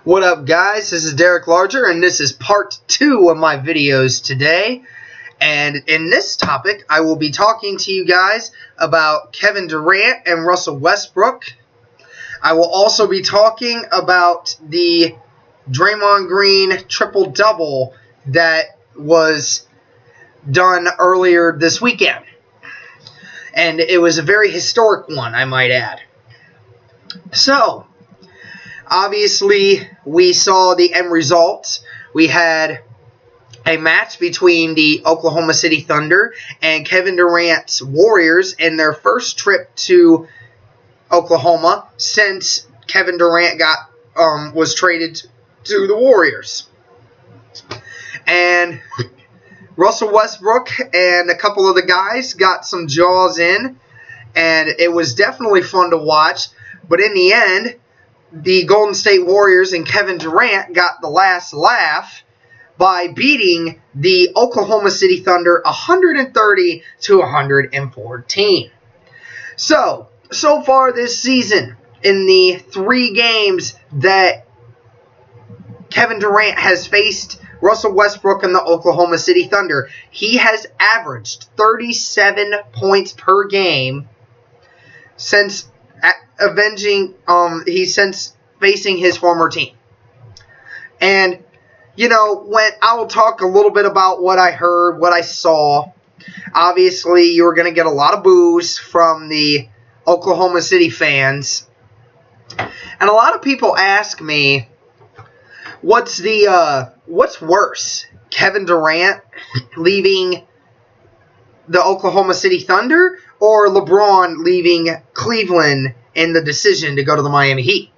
What up, guys? This is Derek Larger, and this is part 2 of my videos today. And in this topic, I will be talking to you guys about Kevin Durant and Russell Westbrook. I will also be talking about the Draymond Green triple-double that was done earlier this weekend. And it was a very historic one, I might add. So, obviously, we saw the end result. We had a match between the Oklahoma City Thunder and Kevin Durant's Warriors in their first trip to Oklahoma since Kevin Durant was traded to the Warriors. And Russell Westbrook and a couple of the guys got some jaws in, and it was definitely fun to watch. But in the end, the Golden State Warriors and Kevin Durant got the last laugh by beating the Oklahoma City Thunder 130-114. So far this season, in the 3 games that Kevin Durant has faced Russell Westbrook and the Oklahoma City Thunder, he has averaged 37 points per game since facing his former team. And, when I will talk a little bit about what I heard, what I saw, obviously you're going to get a lot of boos from the Oklahoma City fans. And a lot of people ask me, what's worse, Kevin Durant leaving the Oklahoma City Thunder or LeBron leaving Cleveland in the decision to go to the Miami Heat?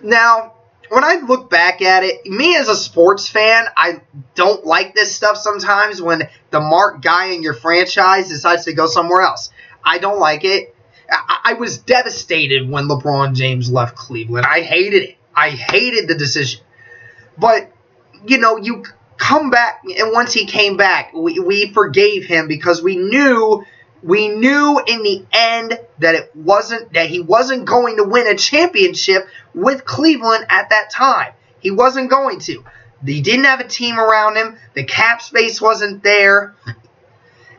Now, when I look back at it, me as a sports fan, I don't like this stuff sometimes when the marked guy in your franchise decides to go somewhere else. I don't like it. I was devastated when LeBron James left Cleveland. I hated it. I hated the decision. But, you come back, and once he came back, we forgave him because we knew in the end that he wasn't going to win a championship with Cleveland at that time. He wasn't going to. He didn't have a team around him. The cap space wasn't there.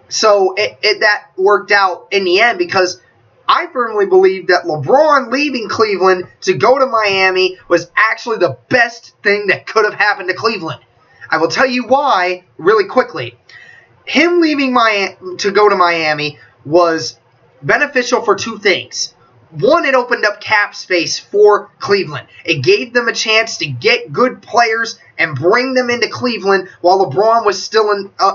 So that worked out in the end because I firmly believe that LeBron leaving Cleveland to go to Miami was actually the best thing that could have happened to Cleveland. I will tell you why really quickly. Him leaving to go to Miami was beneficial for 2 things. One, it opened up cap space for Cleveland. It gave them a chance to get good players and bring them into Cleveland while LeBron was still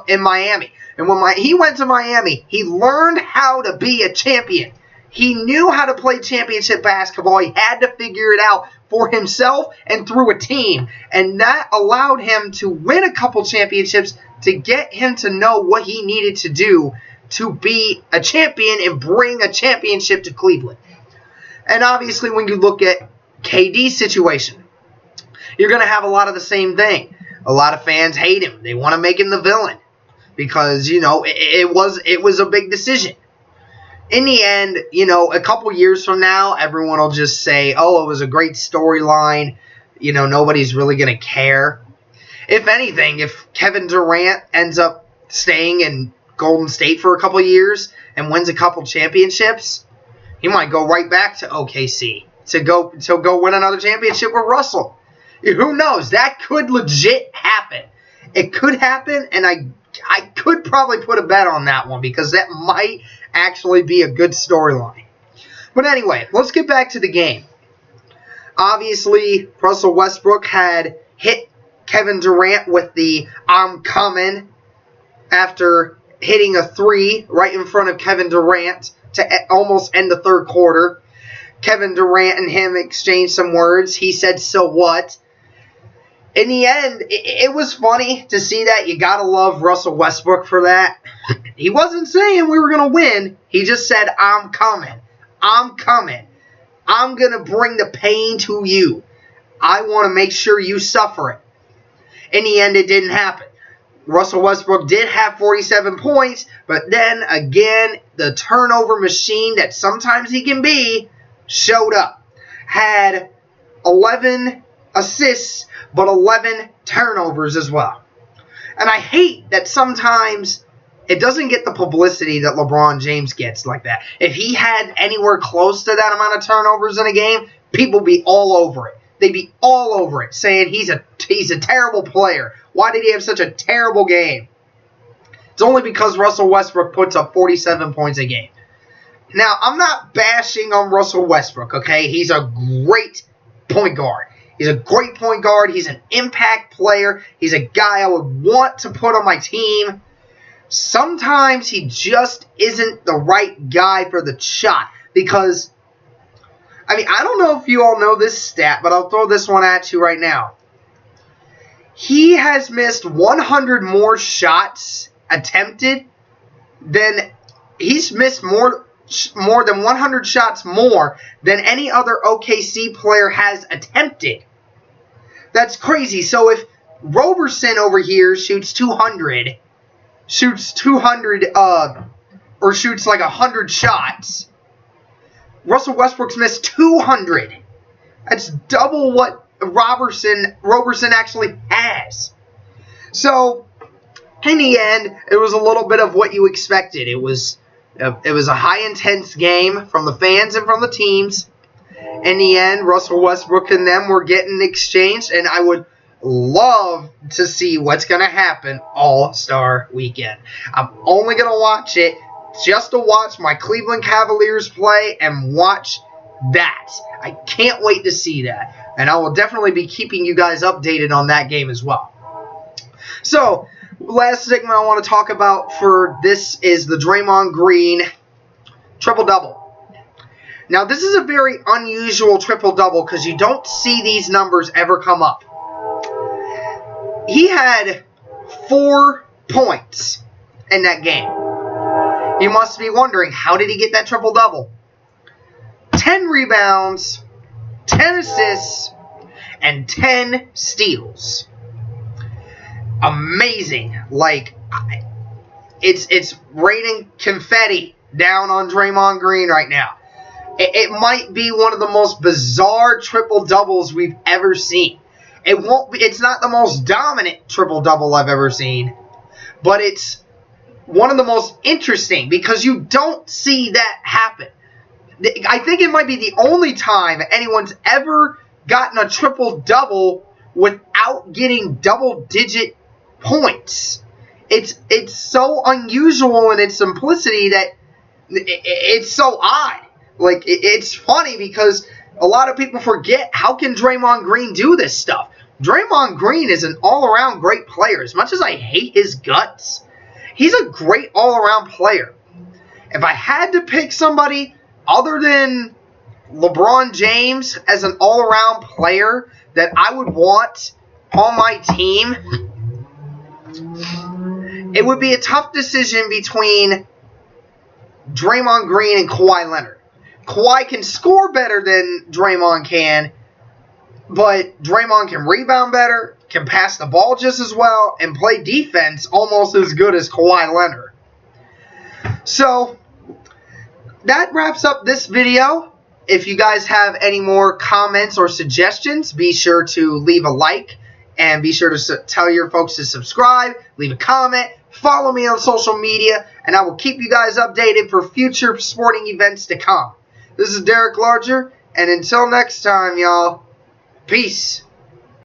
in Miami. And when he went to Miami, he learned how to be a champion. He knew how to play championship basketball. He had to figure it out for himself and through a team. And that allowed him to win a couple championships to get him to know what he needed to do to be a champion and bring a championship to Cleveland. And obviously when you look at KD's situation, you're going to have a lot of the same thing. A lot of fans hate him. They want to make him the villain because, it was a big decision. In the end, a couple years from now, everyone will just say, oh, it was a great storyline. Nobody's really going to care. If anything, if Kevin Durant ends up staying in Golden State for a couple years and wins a couple championships, he might go right back to OKC to go win another championship with Russell. Who knows? That could legit happen. It could happen, and I could probably put a bet on that one because that might actually be a good storyline. But anyway, let's get back to the game. Obviously, Russell Westbrook had hit Kevin Durant with the "I'm coming" after hitting a 3 right in front of Kevin Durant to almost end the third quarter. Kevin Durant and him exchanged some words. He said, "So what?" In the end, it was funny to see that. You gotta love Russell Westbrook for that. He wasn't saying we were going to win. He just said, I'm coming. I'm coming. I'm going to bring the pain to you. I want to make sure you suffer it. In the end, it didn't happen. Russell Westbrook did have 47 points, but then again, the turnover machine that sometimes he can be showed up. Had 11 assists, but 11 turnovers as well. And I hate that sometimes it doesn't get the publicity that LeBron James gets like that. If he had anywhere close to that amount of turnovers in a game, people be all over it. They'd be all over it, saying he's a terrible player. Why did he have such a terrible game? It's only because Russell Westbrook puts up 47 points a game. Now, I'm not bashing on Russell Westbrook, okay? He's a great point guard. He's a great point guard. He's an impact player. He's a guy I would want to put on my team. Sometimes he just isn't the right guy for the shot. Because, I mean, I don't know if you all know this stat, but I'll throw this one at you right now. He has missed 100 more shots attempted than he's missed more than 100 shots more than any other OKC player has attempted. That's crazy. So if Roberson over here shoots 200 or shoots like 100 shots, Russell Westbrook's missed 200. That's double what Roberson actually has. So in the end, it was a little bit of what you expected. It was a high-intense game from the fans and from the teams. In the end, Russell Westbrook and them were getting exchanged, and I would love to see what's going to happen All-Star Weekend. I'm only going to watch it just to watch my Cleveland Cavaliers play and watch that. I can't wait to see that. And I will definitely be keeping you guys updated on that game as well. So, last segment I want to talk about for this is the Draymond Green triple-double. Now, this is a very unusual triple-double because you don't see these numbers ever come up. He had 4 points in that game. You must be wondering, how did he get that triple-double? 10 rebounds, 10 assists, and 10 steals. Amazing. Like, it's raining confetti down on Draymond Green right now. It might be one of the most bizarre triple-doubles we've ever seen. It's not the most dominant triple-double I've ever seen, but it's one of the most interesting because you don't see that happen. I think it might be the only time anyone's ever gotten a triple-double without getting double-digit points. It's so unusual in its simplicity that it's so odd. Like, it's funny because a lot of people forget, how can Draymond Green do this stuff? Draymond Green is an all-around great player. As much as I hate his guts, he's a great all-around player. If I had to pick somebody other than LeBron James as an all-around player that I would want on my team, it would be a tough decision between Draymond Green and Kawhi Leonard. Kawhi can score better than Draymond can, but Draymond can rebound better, can pass the ball just as well, and play defense almost as good as Kawhi Leonard. So, that wraps up this video. If you guys have any more comments or suggestions, be sure to leave a like, and be sure to tell your folks to subscribe, leave a comment, follow me on social media, and I will keep you guys updated for future sporting events to come. This is Derek Larger, and until next time, y'all, peace.